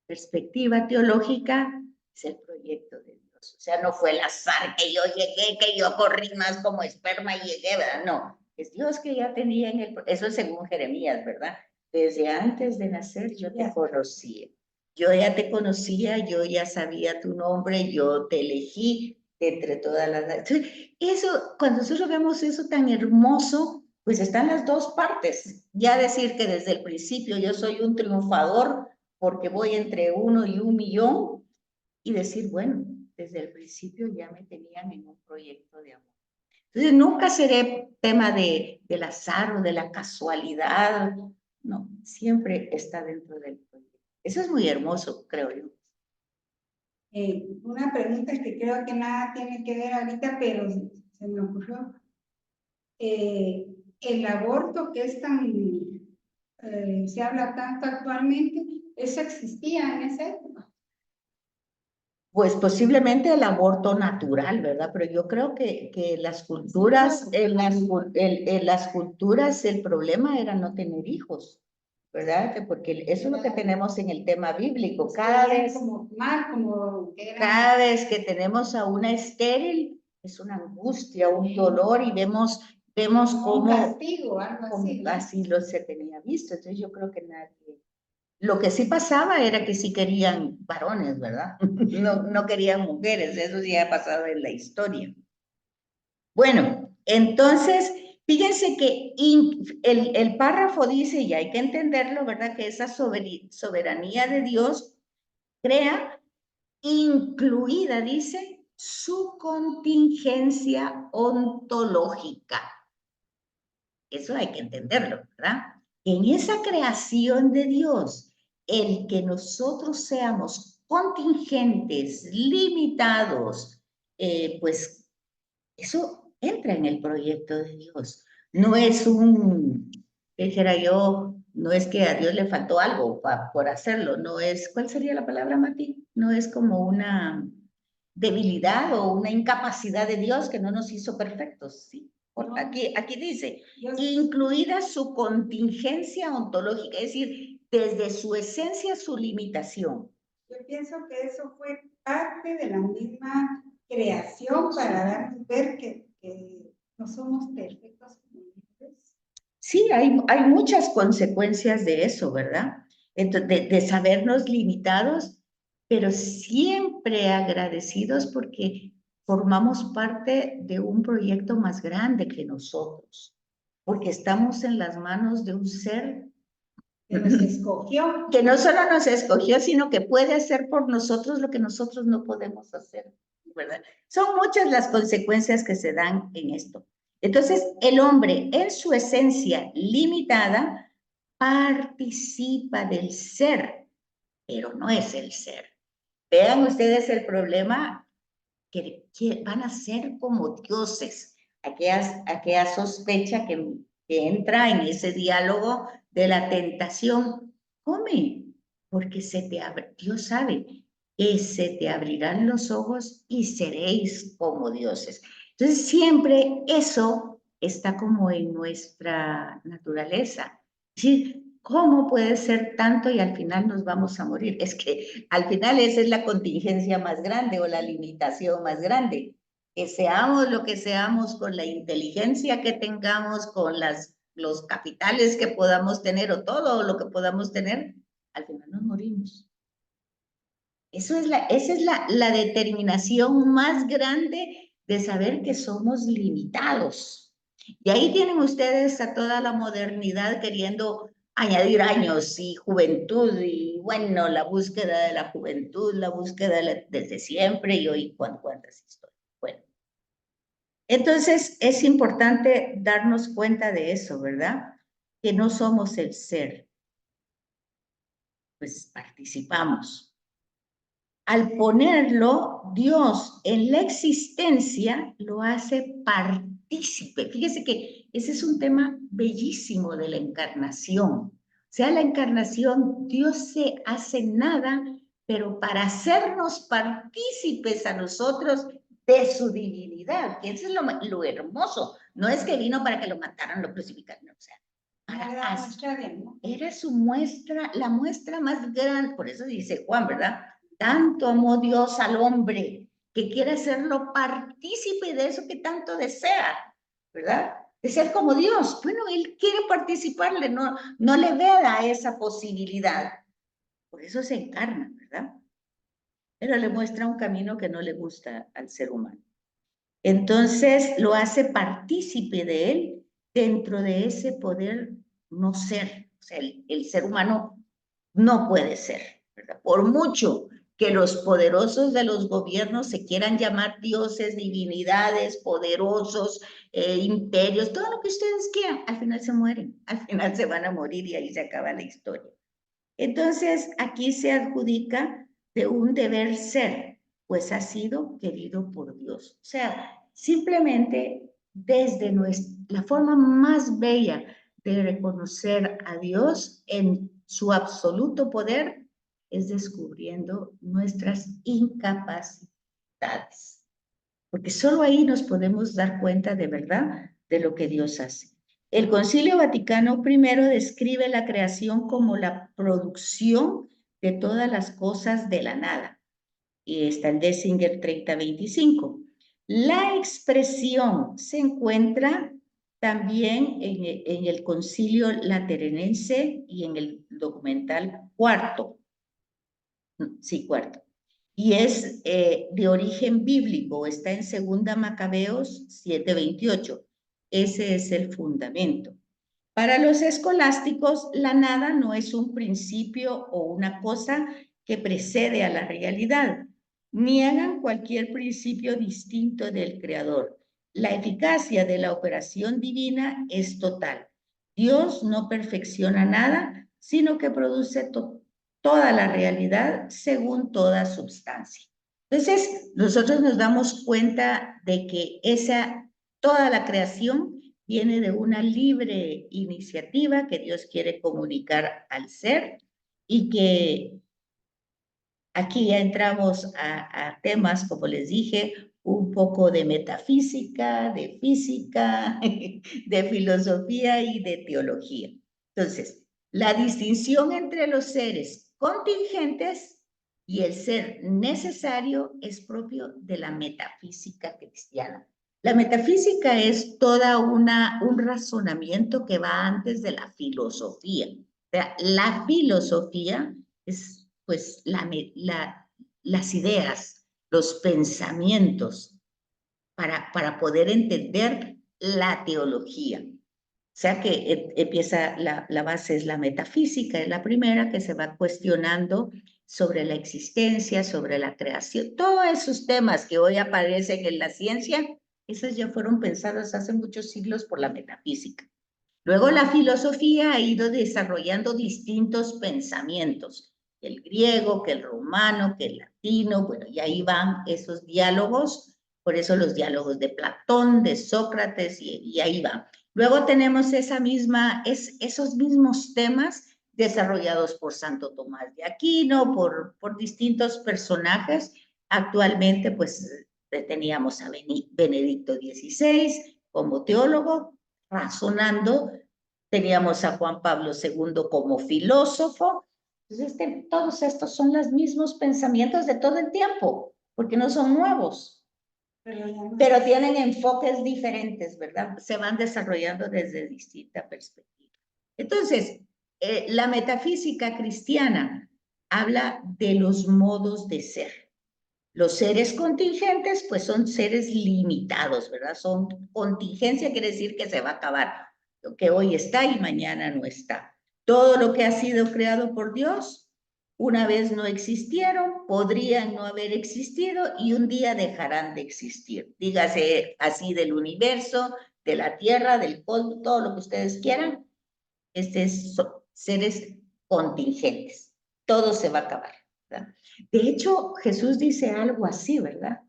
perspectiva teológica, es el proyecto de Dios. O sea, no fue el azar que yo llegué, que yo corrí más como esperma y llegué, ¿verdad? No, es Dios que ya tenía en el... Eso es según Jeremías, ¿verdad? Desde antes de nacer yo te conocía. Yo ya te conocía, yo ya sabía tu nombre, yo te elegí entre todas las... Entonces, eso, cuando nosotros vemos eso tan hermoso, pues están las dos partes. Ya decir que desde el principio yo soy un triunfador porque voy entre 1 y 1.000.000 y decir, bueno, desde el principio ya me tenían en un proyecto de amor. Entonces, nunca seré tema del azar o de la casualidad. No, siempre está dentro del proyecto. Eso es muy hermoso, creo yo. Una pregunta que creo que nada tiene que ver ahorita, pero se me ocurrió. El aborto que es tan, se habla tanto actualmente, ¿eso existía en esa época? Pues posiblemente el aborto natural, ¿verdad? Pero yo creo que las culturas, en las culturas el problema era no tener hijos, ¿verdad? Porque eso es lo que tenemos en el tema bíblico. Cada vez que tenemos a una estéril, es una angustia, un dolor y vemos cómo... Un castigo, algo así. Así lo se tenía visto. Entonces yo creo que nadie... Lo que sí pasaba era que sí querían varones, ¿verdad? No querían mujeres, eso sí ha pasado en la historia. Bueno, entonces, fíjense que el párrafo dice, y hay que entenderlo, ¿verdad? Que esa soberanía de Dios crea, incluida, dice, su contingencia ontológica. Eso hay que entenderlo, ¿verdad? En esa creación de Dios, el que nosotros seamos contingentes, limitados, pues eso entra en el proyecto de Dios. No es dijera yo, no es que a Dios le faltó algo por hacerlo, no es, ¿cuál sería la palabra, Mati? No es como una debilidad o una incapacidad de Dios que no nos hizo perfectos, ¿sí? Aquí dice, incluida su contingencia ontológica, es decir, desde su esencia, su limitación. Yo pienso que eso fue parte de la misma creación para darnos ver que no somos perfectos como Dios. Sí, hay muchas consecuencias de eso, ¿verdad? Entonces, de sabernos limitados, pero siempre agradecidos porque formamos parte de un proyecto más grande que nosotros, porque estamos en las manos de un ser Que nos escogió. que no solo nos escogió, sino que puede hacer por nosotros lo que nosotros no podemos hacer, ¿verdad? Son muchas las consecuencias que se dan en esto. Entonces, el hombre, en su esencia limitada, participa del ser, pero no es el ser. Vean ustedes el problema, que van a ser como dioses. Aquella sospecha que entra en ese diálogo de la tentación. Come, porque Dios sabe que se te abrirán los ojos y seréis como dioses. Entonces siempre eso está como en nuestra naturaleza. Es decir, ¿cómo puede ser tanto y al final nos vamos a morir? Es que al final esa es la contingencia más grande o la limitación más grande. Que seamos lo que seamos, con la inteligencia que tengamos, con los capitales que podamos tener o todo lo que podamos tener, al final nos morimos. Esa es la determinación más grande de saber que somos limitados. Y ahí tienen ustedes a toda la modernidad queriendo añadir años y juventud, y bueno, la búsqueda de la juventud, la búsqueda desde siempre, y hoy cuántas historias. Bueno, entonces es importante darnos cuenta de eso, ¿verdad? Que no somos el ser, pues participamos. Al ponerlo Dios en la existencia, lo hace partícipe. Fíjese que ese es un tema bellísimo de la encarnación. O sea, la encarnación, Dios se hace nada, pero para hacernos partícipes a nosotros de su divinidad, que eso es lo hermoso. No es que vino para que lo mataran, lo crucificaran, o sea, era su muestra, la muestra más grande. Por eso dice Juan, ¿verdad? Tanto amó Dios al hombre que quiere hacerlo partícipe de eso que tanto desea, ¿verdad? De ser como Dios. Bueno, él quiere participarle, no le vea esa posibilidad. Por eso se encarna, ¿verdad? Pero le muestra un camino que no le gusta al ser humano. Entonces lo hace partícipe de él dentro de ese poder no ser. O sea, el ser humano no puede ser, ¿verdad? Por mucho que los poderosos de los gobiernos se quieran llamar dioses, divinidades, poderosos, imperios, todo lo que ustedes quieran, al final se mueren, al final se van a morir y ahí se acaba la historia. Entonces, aquí se adjudica de un deber ser, pues ha sido querido por Dios. O sea, simplemente desde la forma más bella de reconocer a Dios en su absoluto poder es descubriendo nuestras incapacidades. Porque solo ahí nos podemos dar cuenta de verdad de lo que Dios hace. El Concilio Vaticano I describe la creación como la producción de todas las cosas de la nada. Y está en Dessinger 3025. La expresión se encuentra también en el Concilio Lateranense y en el documental cuarto. Sí, cuarto. Y es de origen bíblico, está en 2 Macabeos 7:28. Ese es el fundamento. Para los escolásticos, la nada no es un principio o una cosa que precede a la realidad. Niegan cualquier principio distinto del Creador. La eficacia de la operación divina es total. Dios no perfecciona nada, sino que produce toda la realidad según toda substancia. Entonces, nosotros nos damos cuenta de que toda la creación viene de una libre iniciativa que Dios quiere comunicar al ser, y que aquí ya entramos a temas, como les dije, un poco de metafísica, de física, de filosofía y de teología. Entonces, la distinción entre los seres contingentes y el ser necesario es propio de la metafísica cristiana. La metafísica es toda un razonamiento que va antes de la filosofía. O sea, la filosofía es pues las ideas, los pensamientos, para poder entender la teología. O sea que empieza, la base es la metafísica, es la primera que se va cuestionando sobre la existencia, sobre la creación, todos esos temas que hoy aparecen en la ciencia, esos ya fueron pensados hace muchos siglos por la metafísica. Luego la filosofía ha ido desarrollando distintos pensamientos, el griego, que el romano, que el latino, bueno, y ahí van esos diálogos, por eso los diálogos de Platón, de Sócrates, y ahí van. Luego tenemos esos mismos temas desarrollados por Santo Tomás de Aquino, por distintos personajes. Actualmente, pues, teníamos a Benedicto XVI como teólogo, razonando. Teníamos a Juan Pablo II como filósofo. Entonces, todos estos son los mismos pensamientos de todo el tiempo, porque no son nuevos. Pero tienen enfoques diferentes, ¿verdad? Se van desarrollando desde distinta perspectiva. Entonces, la metafísica cristiana habla de los modos de ser. Los seres contingentes, pues son seres limitados, ¿verdad? Son contingencia, quiere decir que se va a acabar. Lo que hoy está y mañana no está. Todo lo que ha sido creado por Dios, una vez no existieron, podrían no haber existido y un día dejarán de existir. Dígase así del universo, de la tierra, del cosmos, todo lo que ustedes quieran. Son seres contingentes. Todo se va a acabar, ¿verdad? De hecho, Jesús dice algo así, ¿verdad?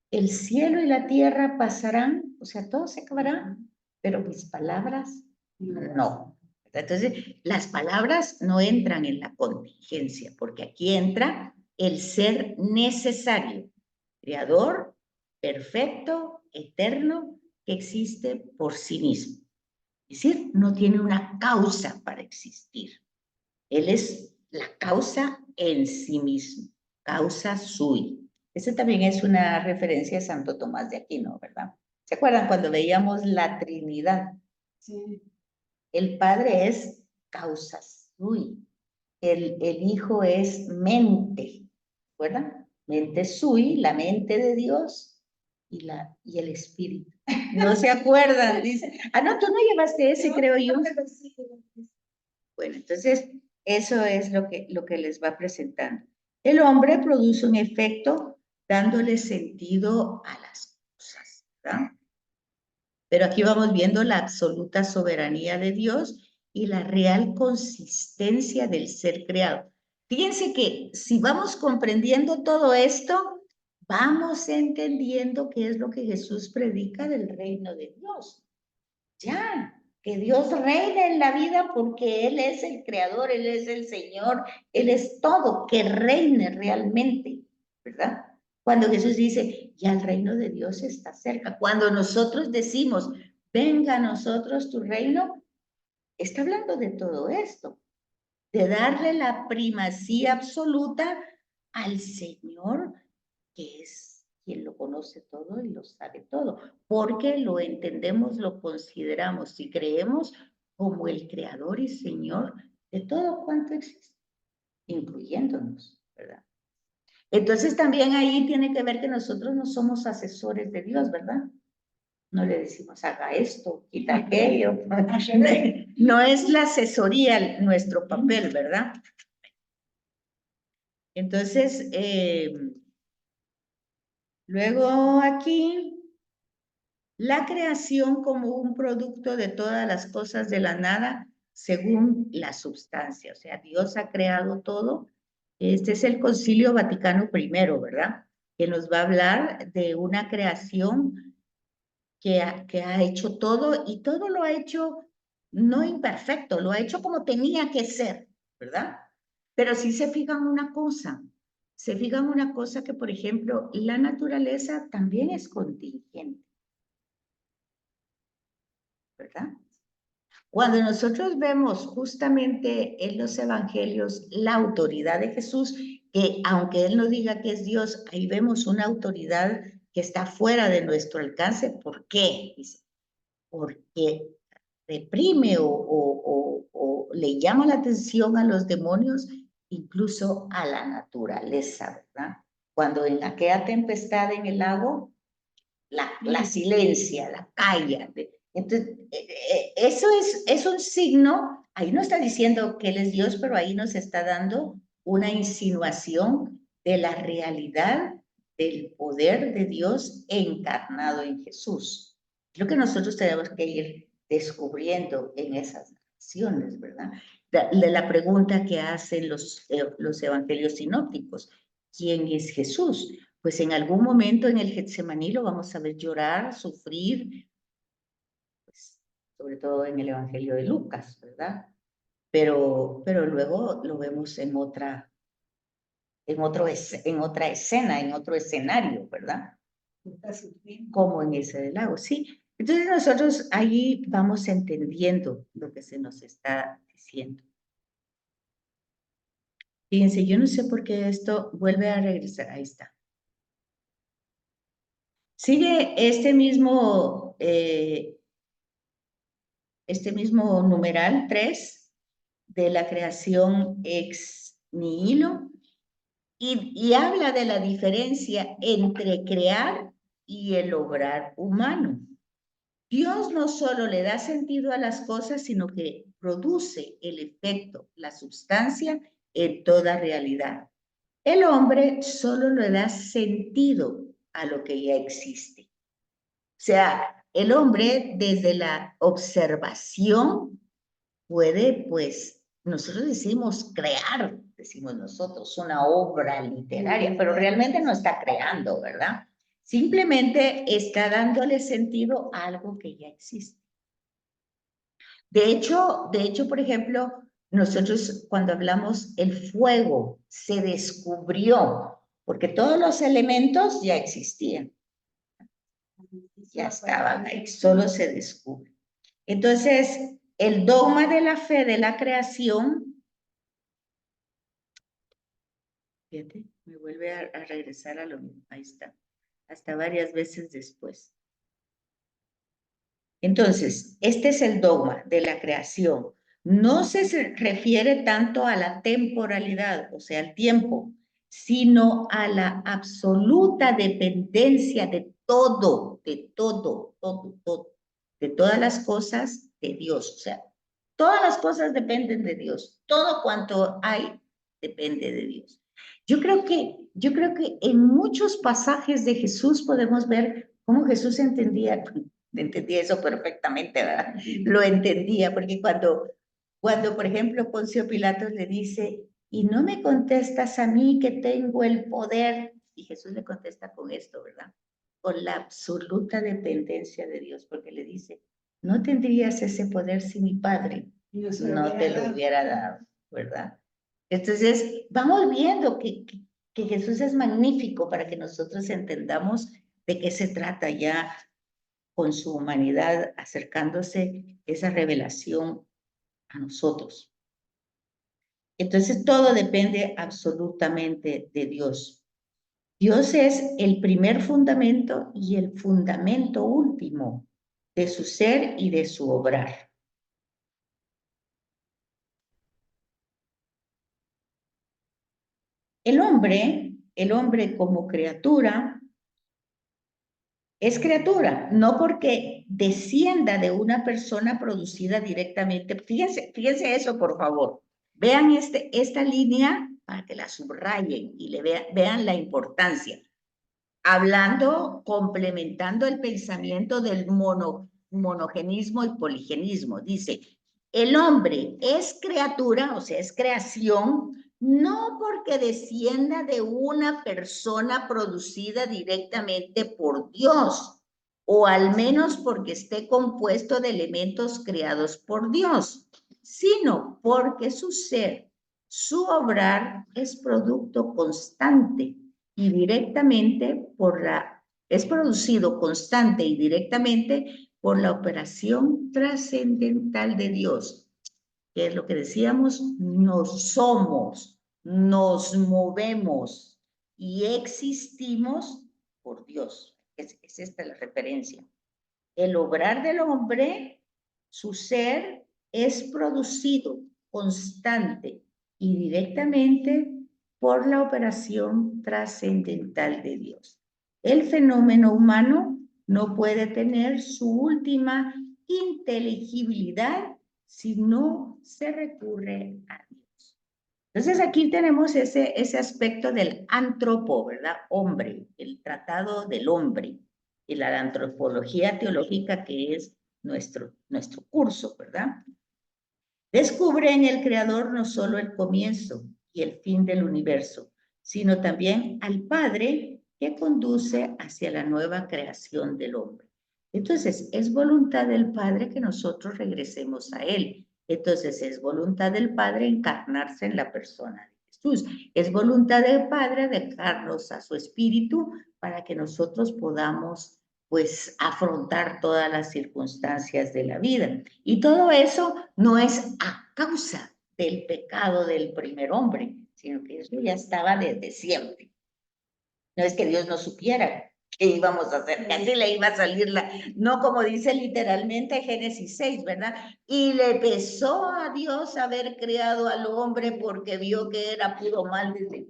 El cielo y la tierra pasarán, o sea, todo se acabará, pero mis palabras no. Entonces, las palabras no entran en la contingencia, porque aquí entra el ser necesario, creador, perfecto, eterno, que existe por sí mismo. Es decir, no tiene una causa para existir. Él es la causa en sí mismo, causa sui. Esa también es una referencia a Santo Tomás de Aquino, ¿verdad? ¿Se acuerdan cuando veíamos la Trinidad? Sí. El Padre es causa sui. El Hijo es mente, ¿verdad? Mente sui, la mente de Dios y el Espíritu. ¿No se acuerdan? Dice, no, tú no llevaste ese, creo yo. Bueno, entonces, eso es lo que les va presentando. El hombre produce un efecto dándole sentido a las cosas, ¿verdad? Pero aquí vamos viendo la absoluta soberanía de Dios y la real consistencia del ser creado. Fíjense que si vamos comprendiendo todo esto, vamos entendiendo qué es lo que Jesús predica del reino de Dios. Ya, que Dios reine en la vida porque Él es el creador, Él es el Señor, Él es todo, que reine realmente, ¿verdad? Cuando Jesús dice, ya el reino de Dios está cerca. Cuando nosotros decimos, venga a nosotros tu reino, está hablando de todo esto, de darle la primacía absoluta al Señor, que es quien lo conoce todo y lo sabe todo, porque lo entendemos, lo consideramos y creemos como el creador y Señor de todo cuanto existe, incluyéndonos, ¿verdad? Entonces también ahí tiene que ver que nosotros no somos asesores de Dios, ¿verdad? No le decimos, haga esto, quita aquello. No es la asesoría nuestro papel, ¿verdad? Entonces, luego aquí, la creación como un producto de todas las cosas de la nada según la substancia. O sea, Dios ha creado todo. Este es el Concilio Vaticano I, ¿verdad? Que nos va a hablar de una creación que ha hecho todo y todo lo ha hecho no imperfecto, lo ha hecho como tenía que ser, ¿verdad? Pero sí se fijan una cosa que, por ejemplo, la naturaleza también es contingente, ¿verdad? Cuando nosotros vemos justamente en los evangelios la autoridad de Jesús, que aunque Él no diga que es Dios, ahí vemos una autoridad que está fuera de nuestro alcance. ¿Por qué? Dice, porque reprime o le llama la atención a los demonios, incluso a la naturaleza, ¿verdad? Cuando en aquella tempestad en el lago, la silencia, la calla. Entonces, eso es un signo, ahí no está diciendo que Él es Dios, pero ahí nos está dando una insinuación de la realidad del poder de Dios encarnado en Jesús. Es lo que nosotros tenemos que ir descubriendo en esas acciones, ¿verdad? De la pregunta que hacen los evangelios sinópticos, ¿quién es Jesús? Pues en algún momento en el Getsemaní lo vamos a ver llorar, sufrir, pues, sobre todo en el Evangelio de Lucas, ¿verdad? Pero luego lo vemos en otra escena, en otro escenario, ¿verdad? Como en ese del lago, sí. Entonces nosotros ahí vamos entendiendo lo que se nos está diciendo. Fíjense, yo no sé por qué esto vuelve a regresar, ahí está. Sigue este mismo numeral 3 de la creación ex nihilo y habla de la diferencia entre crear y el obrar humano. Dios no solo le da sentido a las cosas, sino que produce el efecto, la sustancia en toda realidad. El hombre solo le da sentido a lo que ya existe. O sea, el hombre desde la observación puede, pues, nosotros decimos crear, decimos nosotros, una obra literaria, pero realmente no está creando, ¿verdad? Simplemente está dándole sentido a algo que ya existe. De hecho, por ejemplo, nosotros cuando hablamos el fuego se descubrió, porque todos los elementos ya existían. Ya estaban ahí, solo se descubre. Entonces, el dogma de la fe de la creación, fíjate, me vuelve a regresar a lo mismo, ahí está, hasta varias veces después. Entonces, este es el dogma de la creación. No se refiere tanto a la temporalidad, o sea, al tiempo, sino a la absoluta dependencia de todo, de todas las cosas de Dios. O sea, todas las cosas dependen de Dios. Todo cuanto hay depende de Dios. Yo creo que en muchos pasajes de Jesús podemos ver cómo Jesús entendía eso perfectamente, ¿verdad? Lo entendía, porque cuando, por ejemplo, Poncio Pilatos le dice, y no me contestas a mí que tengo el poder, y Jesús le contesta con esto, ¿verdad? Con la absoluta dependencia de Dios, porque le dice, no tendrías ese poder si mi Padre no te lo hubiera dado, ¿verdad? Entonces, vamos viendo que Jesús es magnífico para que nosotros entendamos de qué se trata ya con su humanidad, acercándose esa revelación a nosotros. Entonces, todo depende absolutamente de Dios. Dios es el primer fundamento y el fundamento último de su ser y de su obrar. El hombre como criatura, es criatura, no porque descienda de una persona producida directamente. Fíjense eso, por favor. Vean esta línea para que la subrayen y vean la importancia. Hablando, complementando el pensamiento del monogenismo y poligenismo. Dice, el hombre es criatura, o sea, es creación, no porque descienda de una persona producida directamente por Dios, o al menos porque esté compuesto de elementos creados por Dios, sino porque su ser, su obrar es producto constante y directamente es producido constante y directamente por la operación trascendental de Dios, que es lo que decíamos, nos somos, nos movemos y existimos por Dios. Es esta la referencia. El obrar del hombre, su ser, es producido constante y directamente por la operación trascendental de Dios. El fenómeno humano no puede tener su última inteligibilidad si no se recurre a Dios. Entonces aquí tenemos ese aspecto del antropo, ¿verdad? Hombre, el tratado del hombre y la antropología teológica que es nuestro curso, ¿verdad? Descubre en el Creador no solo el comienzo y el fin del universo, sino también al Padre que conduce hacia la nueva creación del hombre. Entonces, es voluntad del Padre que nosotros regresemos a Él. Entonces, es voluntad del Padre encarnarse en la persona de Jesús. Es voluntad del Padre dejarnos a su Espíritu para que nosotros podamos pues afrontar todas las circunstancias de la vida. Y todo eso no es a causa del pecado del primer hombre, sino que eso ya estaba desde siempre. No es que Dios no supiera qué íbamos a hacer, que así le iba a salir no como dice literalmente Génesis 6, ¿verdad? Y le pesó a Dios haber creado al hombre porque vio que era puro mal desde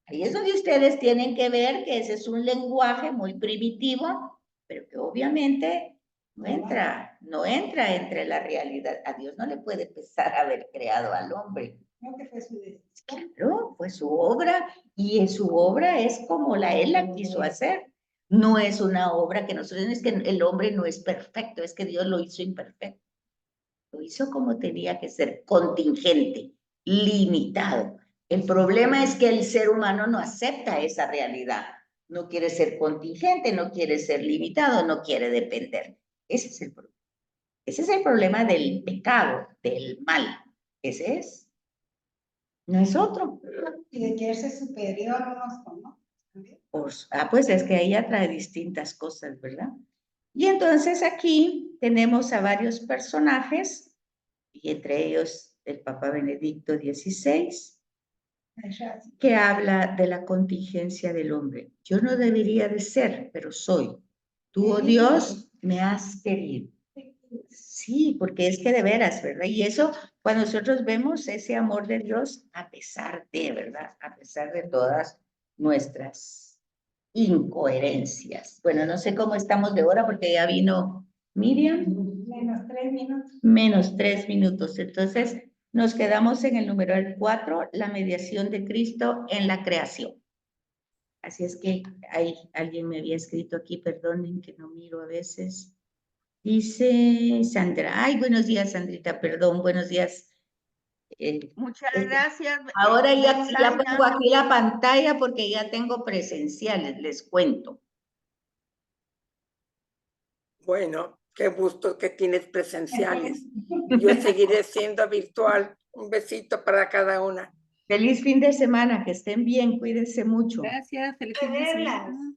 ahí es donde ustedes tienen que ver que ese es un lenguaje muy primitivo, pero que obviamente no entra entre la realidad. A Dios no le puede pesar haber creado al hombre. No, que fue su decisión. Claro, fue su obra y en su obra es como él la quiso hacer. No es una obra que nosotros, es que el hombre no es perfecto, es que Dios lo hizo imperfecto. Lo hizo como tenía que ser, contingente, limitado. El problema es que el ser humano no acepta esa realidad. No quiere ser contingente, no quiere ser limitado, no quiere depender. Ese es el problema. Ese es el problema del pecado, del mal. Ese es. No es otro. Y de quererse superior unos con otros. Pues es que ella trae distintas cosas, ¿verdad? Y entonces aquí tenemos a varios personajes, y entre ellos el Papa Benedicto XVI, que habla de la contingencia del hombre. Yo no debería de ser, pero soy. Tú, oh Dios, me has querido. Sí, porque es que de veras, ¿verdad? Y eso, cuando nosotros vemos ese amor de Dios, a pesar de, ¿verdad? A pesar de todas nuestras incoherencias. Bueno, no sé cómo estamos de hora porque ya vino Miriam. Menos 3 minutos. Menos 3 minutos. Entonces, nos quedamos en el numeral 4, la mediación de Cristo en la creación. Así es que alguien me había escrito aquí, perdonen que no miro a veces. Dice Sandra, ay, buenos días, Sandrita, perdón, buenos días. Muchas gracias. Ahora ya pongo aquí la pantalla porque ya tengo presenciales, les cuento. Bueno, qué gusto que tienes presenciales. Yo seguiré siendo virtual. Un besito para cada una. Feliz fin de semana, que estén bien, cuídense mucho. Gracias, feliz fin de semana.